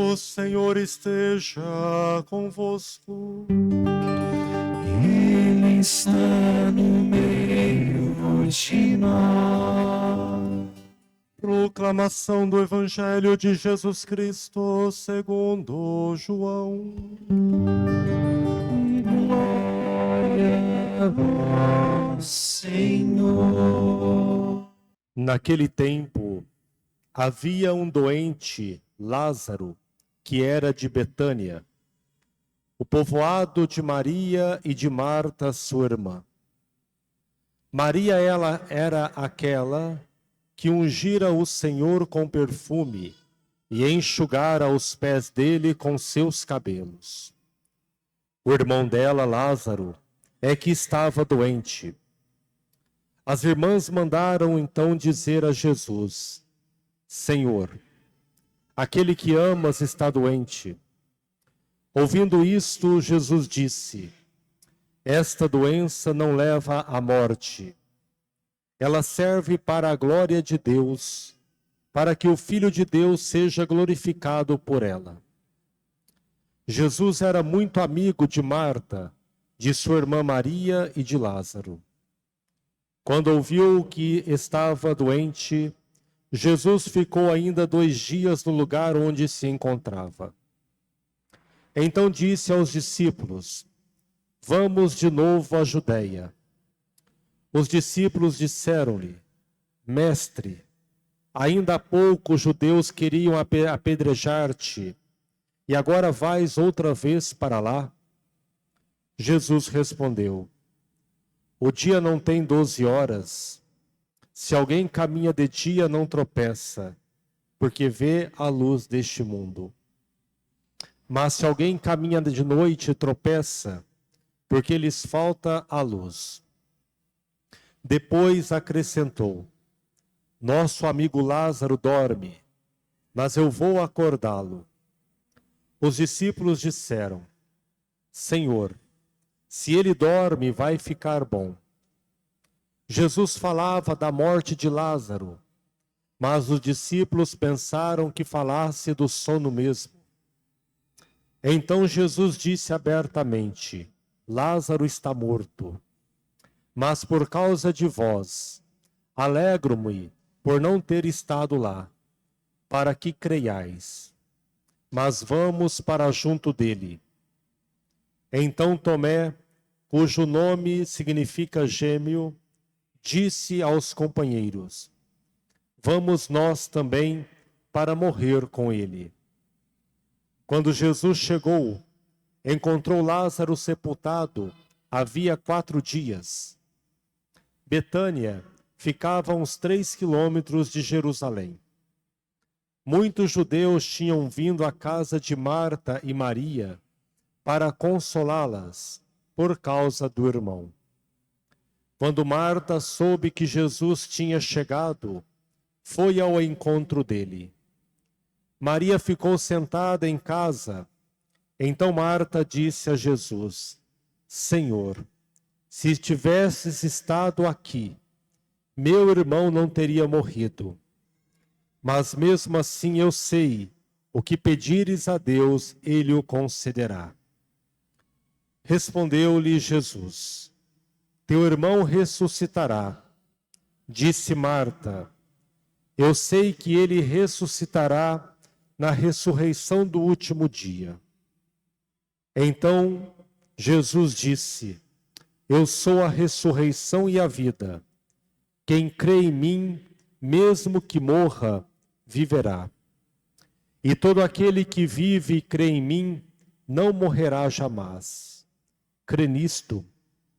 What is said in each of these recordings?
O Senhor esteja convosco. Ele está no meio de nós. Proclamação do Evangelho de Jesus Cristo segundo João. Glória a vós, Senhor. Naquele tempo, havia um doente, Lázaro, que era de Betânia, o povoado de Maria e de Marta, sua irmã. Maria, ela era aquela que ungira o Senhor com perfume e enxugara os pés dele com seus cabelos. O irmão dela, Lázaro, é que estava doente. As irmãs mandaram então dizer a Jesus: Senhor, aquele que amas está doente. Ouvindo isto, Jesus disse: Esta doença não leva à morte. Ela serve para a glória de Deus, para que o Filho de Deus seja glorificado por ela. Jesus era muito amigo de Marta, de sua irmã Maria e de Lázaro. Quando ouviu que estava doente, Jesus ficou ainda 2 dias no lugar onde se encontrava. Então disse aos discípulos: Vamos de novo à Judeia. Os discípulos disseram-lhe: Mestre, ainda há pouco os judeus queriam apedrejar-te, e agora vais outra vez para lá? Jesus respondeu: O dia não tem 12 horas. Se alguém caminha de dia, não tropeça, porque vê a luz deste mundo. Mas se alguém caminha de noite, tropeça, porque lhes falta a luz. Depois acrescentou: Nosso amigo Lázaro dorme, mas eu vou acordá-lo. Os discípulos disseram: Senhor, se ele dorme, vai ficar bom. Jesus falava da morte de Lázaro, mas os discípulos pensaram que falasse do sono mesmo. Então Jesus disse abertamente: Lázaro está morto. Mas por causa de vós, alegro-me por não ter estado lá, para que creiais. Mas vamos para junto dele. Então Tomé, cujo nome significa gêmeo, disse aos companheiros: Vamos nós também para morrer com ele. Quando Jesus chegou, encontrou Lázaro sepultado havia 4 dias. Betânia ficava a uns 3 quilômetros de Jerusalém. Muitos judeus tinham vindo à casa de Marta e Maria para consolá-las por causa do irmão. Quando Marta soube que Jesus tinha chegado, foi ao encontro dele. Maria ficou sentada em casa. Então Marta disse a Jesus: Senhor, se tivesses estado aqui, meu irmão não teria morrido. Mas mesmo assim eu sei, o que pedires a Deus, ele o concederá. Respondeu-lhe Jesus: Teu irmão ressuscitará. Disse Marta: Eu sei que ele ressuscitará na ressurreição do último dia. Então Jesus disse: Eu sou a ressurreição e a vida. Quem crê em mim, mesmo que morra, viverá. E todo aquele que vive e crê em mim, não morrerá jamais. Crê nisto?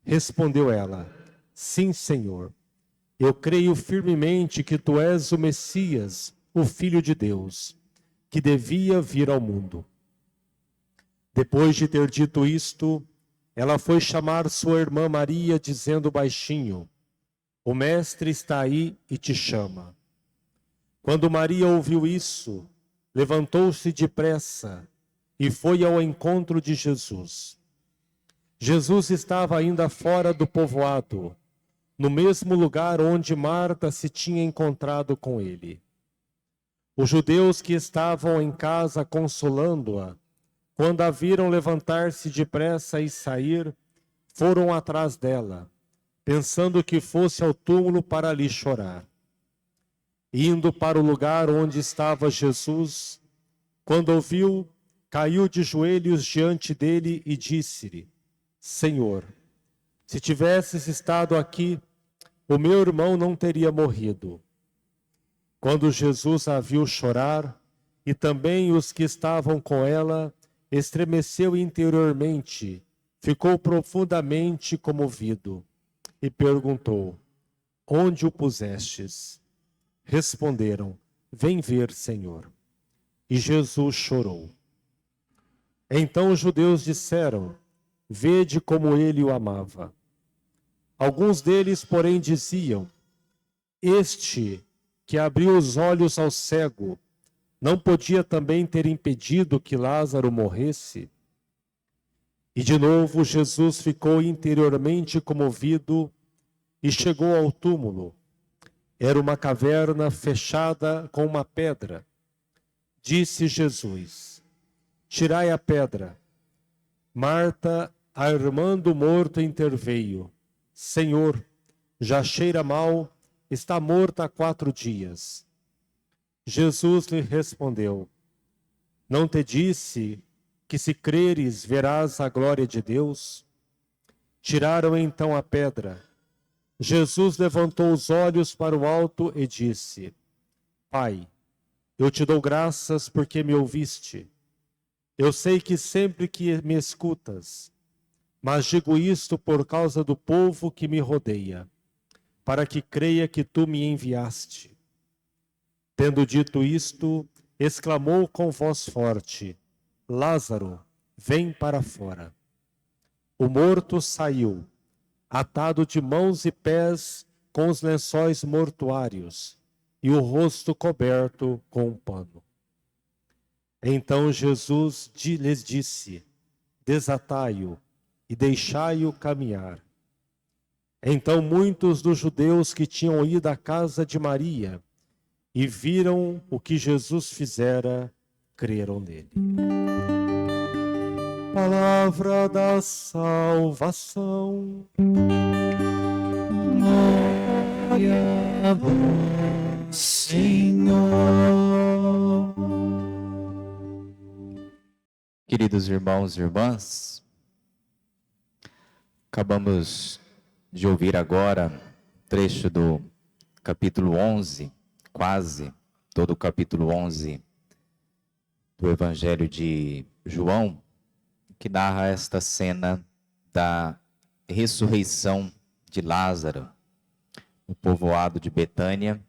Respondeu ela: Sim, Senhor. Eu creio firmemente que tu és o Messias, o Filho de Deus, que devia vir ao mundo. Depois de ter dito isto, ela foi chamar sua irmã Maria, dizendo baixinho: O mestre está aí e te chama. Quando Maria ouviu isso, levantou-se depressa e foi ao encontro de Jesus. Jesus estava ainda fora do povoado, no mesmo lugar onde Marta se tinha encontrado com ele. Os judeus que estavam em casa consolando-a, quando a viram levantar-se depressa e sair, foram atrás dela, pensando que fosse ao túmulo para ali chorar. Indo para o lugar onde estava Jesus, quando ouviu, caiu de joelhos diante dele e disse-lhe: Senhor, se tivesses estado aqui, o meu irmão não teria morrido. Quando Jesus a viu chorar, e também os que estavam com ela, estremeceu interiormente, ficou profundamente comovido, e perguntou: Onde o pusestes? Responderam: Vem ver, Senhor. E Jesus chorou. Então os judeus disseram: Vede como ele o amava. Alguns deles, porém, diziam: Este que abriu os olhos ao cego, não podia também ter impedido que Lázaro morresse? E de novo Jesus ficou interiormente comovido e chegou ao túmulo. Era uma caverna fechada com uma pedra. Disse Jesus: Tirai a pedra. Marta, a irmã do morto, interveio: Senhor, já cheira mal, está morta há 4 dias. Jesus lhe respondeu: Não te disse que se creres verás a glória de Deus? Tiraram então a pedra. Jesus levantou os olhos para o alto e disse: Pai, eu te dou graças porque me ouviste. Eu sei que sempre que me escutas, mas digo isto por causa do povo que me rodeia, para que creia que tu me enviaste. Tendo dito isto, exclamou com voz forte: Lázaro, vem para fora. O morto saiu, atado de mãos e pés com os lençóis mortuários, e o rosto coberto com um pano. Então Jesus lhes disse: Desatai-o e deixai-o caminhar. Então muitos dos judeus que tinham ido à casa de Maria e viram o que Jesus fizera, creram nele. Palavra da salvação. Glória a vós, Senhor. Queridos irmãos e irmãs, acabamos de ouvir agora trecho do capítulo 11, quase todo o capítulo 11 do Evangelho de João, que narra esta cena da ressurreição de Lázaro, no povoado de Betânia,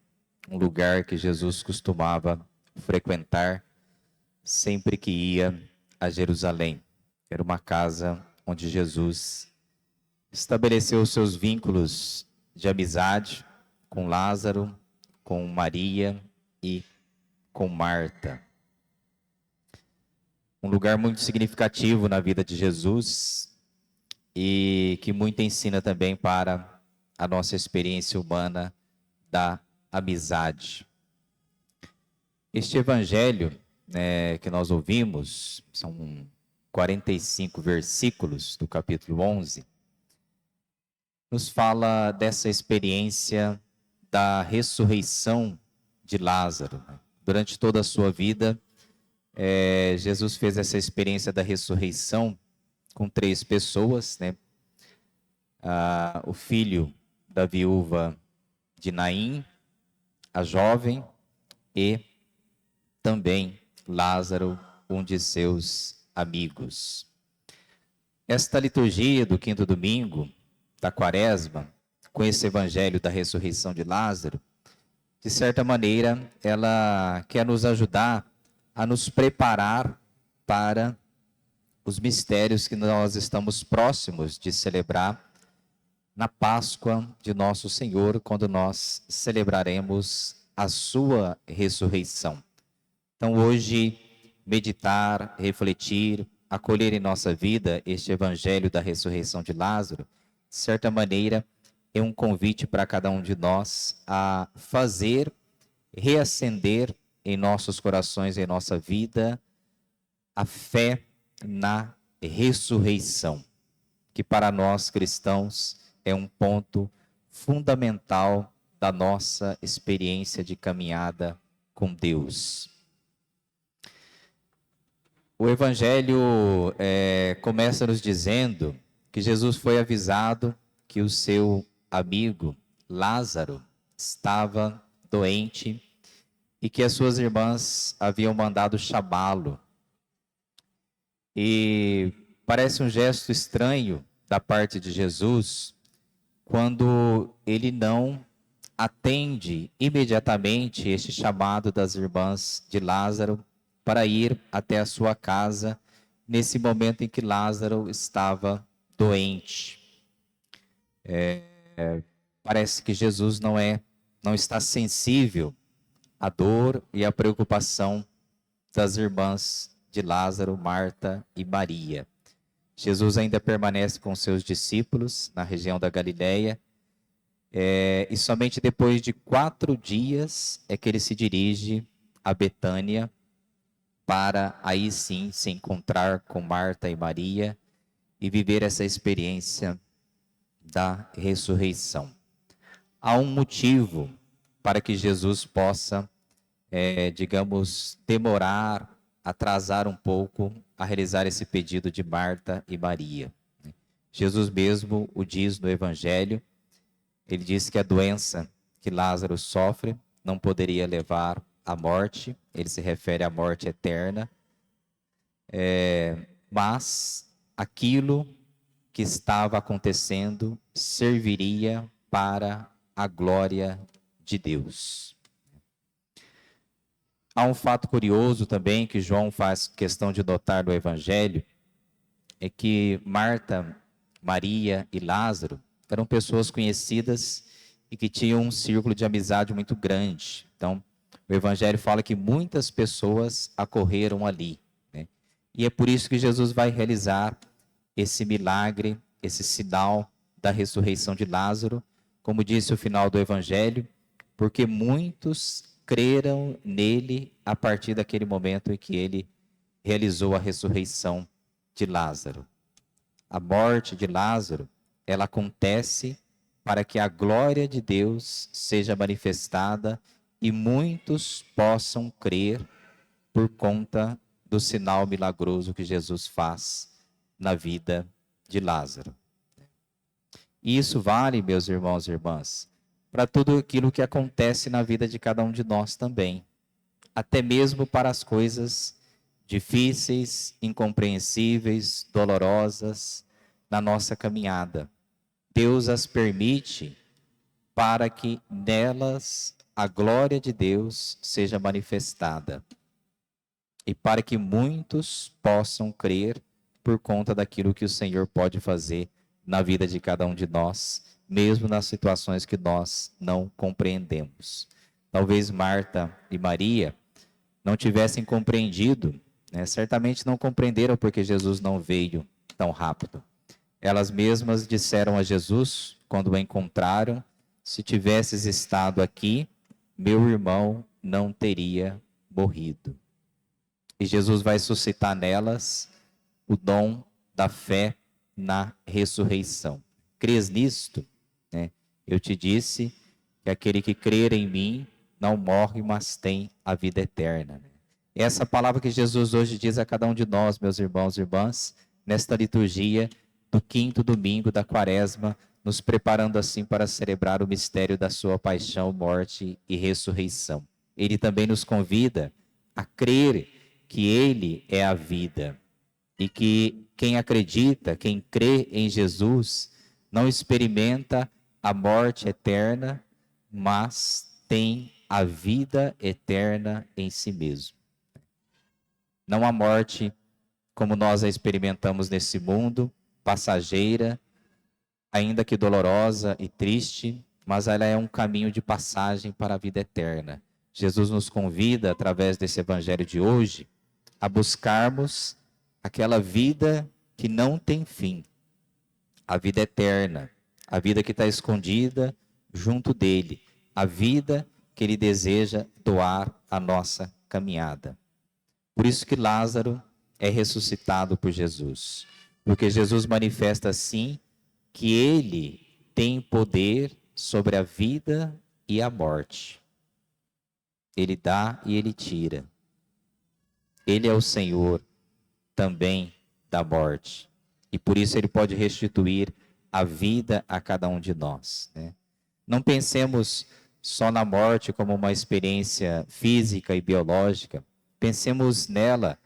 um lugar que Jesus costumava frequentar sempre que ia a Jerusalém. Era uma casa onde Jesus estabeleceu seus vínculos de amizade com Lázaro, com Maria e com Marta. Um lugar muito significativo na vida de Jesus e que muito ensina também para a nossa experiência humana da amizade. Este evangelho que nós ouvimos, são 45 versículos do capítulo 11, nos fala dessa experiência da ressurreição de Lázaro. Durante toda a sua vida, Jesus fez essa experiência da ressurreição com 3 pessoas, né? O filho da viúva de Naim, a jovem, e também Lázaro, um de seus amigos. Esta liturgia do 5º domingo da Quaresma, com esse evangelho da ressurreição de Lázaro, de certa maneira, ela quer nos ajudar a nos preparar para os mistérios que nós estamos próximos de celebrar na Páscoa de Nosso Senhor, quando nós celebraremos a sua ressurreição. Então, hoje, meditar, refletir, acolher em nossa vida este evangelho da ressurreição de Lázaro, de certa maneira, é um convite para cada um de nós a fazer, reacender em nossos corações, em nossa vida, a fé na ressurreição, que para nós cristãos é um ponto fundamental da nossa experiência de caminhada com Deus. O Evangelho começa nos dizendo que Jesus foi avisado que o seu amigo Lázaro estava doente e que as suas irmãs haviam mandado chamá-lo. E parece um gesto estranho da parte de Jesus quando ele não atende imediatamente este chamado das irmãs de Lázaro para ir até a sua casa nesse momento em que Lázaro estava doente. Parece que Jesus não está sensível à dor e à preocupação das irmãs de Lázaro, Marta e Maria. Jesus ainda permanece com seus discípulos na região da Galileia, e somente depois de 4 dias é que ele se dirige a Betânia para aí sim se encontrar com Marta e Maria e viver essa experiência da ressurreição. Há um motivo para que Jesus possa, demorar, atrasar um pouco a realizar esse pedido de Marta e Maria. Jesus mesmo o diz no Evangelho. Ele diz que a doença que Lázaro sofre não poderia levar à morte. Ele se refere à morte eterna. Mas aquilo que estava acontecendo serviria para a glória de Deus. Há um fato curioso também que João faz questão de notar no Evangelho, é que Marta, Maria e Lázaro eram pessoas conhecidas e que tinham um círculo de amizade muito grande. Então, o Evangelho fala que muitas pessoas acorreram ali, né? E é por isso que Jesus vai realizar esse milagre, esse sinal da ressurreição de Lázaro, como disse o final do Evangelho, porque muitos creram nele a partir daquele momento em que ele realizou a ressurreição de Lázaro. A morte de Lázaro, ela acontece para que a glória de Deus seja manifestada e muitos possam crer por conta do sinal milagroso que Jesus faz na vida de Lázaro. E isso vale, meus irmãos e irmãs, para tudo aquilo que acontece na vida de cada um de nós também. Até mesmo para as coisas difíceis, incompreensíveis, dolorosas na nossa caminhada. Deus as permite para que nelas a glória de Deus seja manifestada. E para que muitos possam crer por conta daquilo que o Senhor pode fazer na vida de cada um de nós, mesmo nas situações que nós não compreendemos. Talvez Marta e Maria não tivessem compreendido, né? Certamente não compreenderam porque Jesus não veio tão rápido. Elas mesmas disseram a Jesus, quando o encontraram, se tivesses estado aqui, meu irmão não teria morrido. E Jesus vai suscitar nelas o dom da fé na ressurreição. Crês nisto? Eu te disse que aquele que crer em mim não morre, mas tem a vida eterna. Essa palavra que Jesus hoje diz a cada um de nós, meus irmãos e irmãs, nesta liturgia do 5º domingo da Quaresma, nos preparando assim para celebrar o mistério da sua paixão, morte e ressurreição. Ele também nos convida a crer que ele é a vida e que quem acredita, quem crê em Jesus, não experimenta a morte eterna, mas tem a vida eterna em si mesmo. Não há morte como nós a experimentamos nesse mundo, passageira, ainda que dolorosa e triste, mas ela é um caminho de passagem para a vida eterna. Jesus nos convida, através desse evangelho de hoje, a buscarmos aquela vida que não tem fim, a vida eterna, a vida que está escondida junto dele, a vida que Ele deseja doar à nossa caminhada. Por isso que Lázaro é ressuscitado por Jesus. Porque Jesus manifesta assim que Ele tem poder sobre a vida e a morte. Ele dá e Ele tira. Ele é o Senhor também da morte. E por isso Ele pode restituir a vida a cada um de nós, né? Não pensemos só na morte como uma experiência física e biológica. Pensemos nela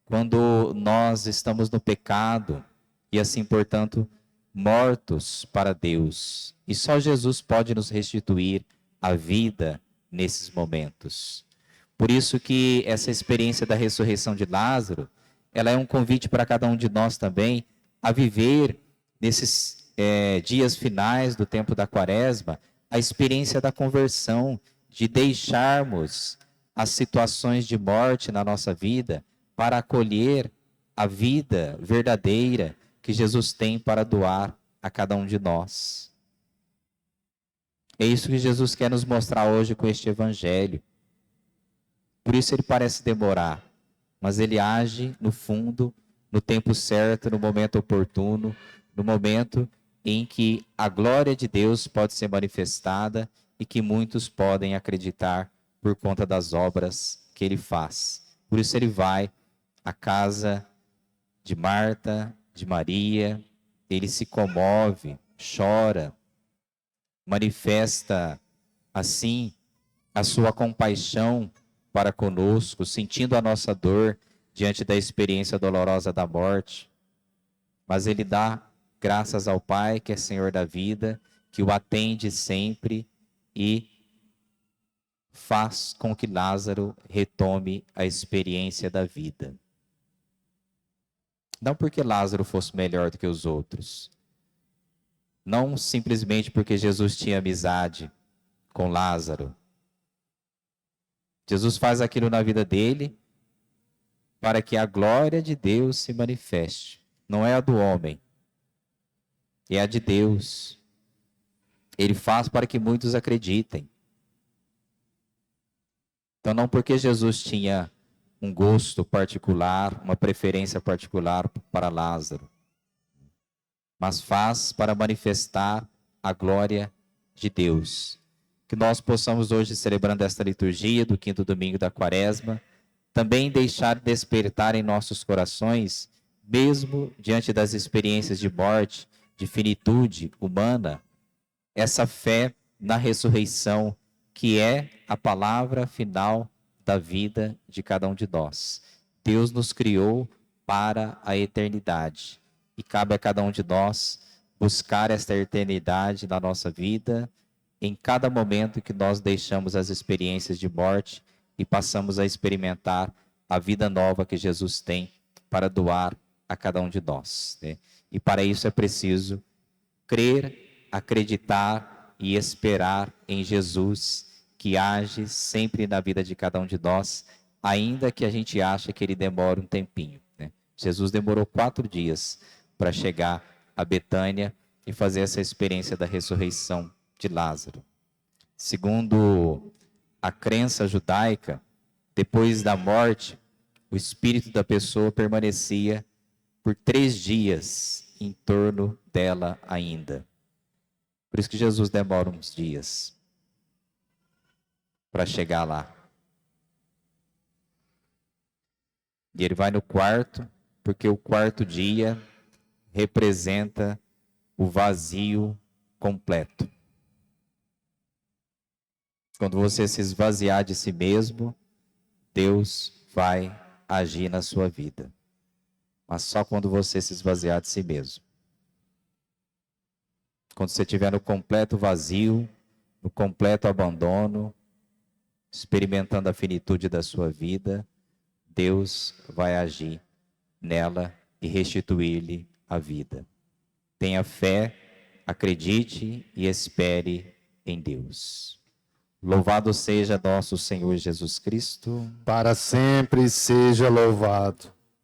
quando nós estamos no pecado e assim, portanto, mortos para Deus. E só Jesus pode nos restituir a vida nesses momentos. Por isso que essa experiência da ressurreição de Lázaro, ela é um convite para cada um de nós também a viver nesses dias finais do tempo da Quaresma, a experiência da conversão, de deixarmos as situações de morte na nossa vida para acolher a vida verdadeira que Jesus tem para doar a cada um de nós. É isso que Jesus quer nos mostrar hoje com este evangelho. Por isso ele parece demorar, mas ele age no fundo, no tempo certo, no momento oportuno, no momento em que a glória de Deus pode ser manifestada e que muitos podem acreditar por conta das obras que ele faz. Por isso ele vai à casa de Marta, de Maria, ele se comove, chora, manifesta assim a sua compaixão para conosco, sentindo a nossa dor diante da experiência dolorosa da morte. Mas ele dá graças ao Pai, que é Senhor da vida, que o atende sempre e faz com que Lázaro retome a experiência da vida. Não porque Lázaro fosse melhor do que os outros. Não simplesmente porque Jesus tinha amizade com Lázaro. Jesus faz aquilo na vida dele para que a glória de Deus se manifeste. Não é a do homem, é a de Deus. Ele faz para que muitos acreditem. Então, não porque Jesus tinha um gosto particular, uma preferência particular para Lázaro, mas faz para manifestar a glória de Deus. Que nós possamos hoje, celebrando esta liturgia do quinto domingo da Quaresma, também deixar despertar em nossos corações, mesmo diante das experiências de morte, de finitude humana, essa fé na ressurreição, que é a palavra final da vida de cada um de nós. Deus nos criou para a eternidade e cabe a cada um de nós buscar esta eternidade na nossa vida, em cada momento que nós deixamos as experiências de morte e passamos a experimentar a vida nova que Jesus tem para doar a cada um de nós, né? E para isso é preciso crer, acreditar e esperar em Jesus, que age sempre na vida de cada um de nós, ainda que a gente ache que ele demora um tempinho, né? Jesus demorou 4 dias para chegar a Betânia e fazer essa experiência da ressurreição de Lázaro. Segundo a crença judaica, depois da morte, o espírito da pessoa permanecia por 3 dias em torno dela ainda. Por isso que Jesus demora uns dias para chegar lá. E ele vai no quarto, porque o quarto dia representa o vazio completo. Quando você se esvaziar de si mesmo, Deus vai agir na sua vida. Mas só quando você se esvaziar de si mesmo. Quando você estiver no completo vazio, no completo abandono, experimentando a finitude da sua vida, Deus vai agir nela e restituir-lhe a vida. Tenha fé, acredite e espere em Deus. Louvado seja nosso Senhor Jesus Cristo. Para sempre seja louvado.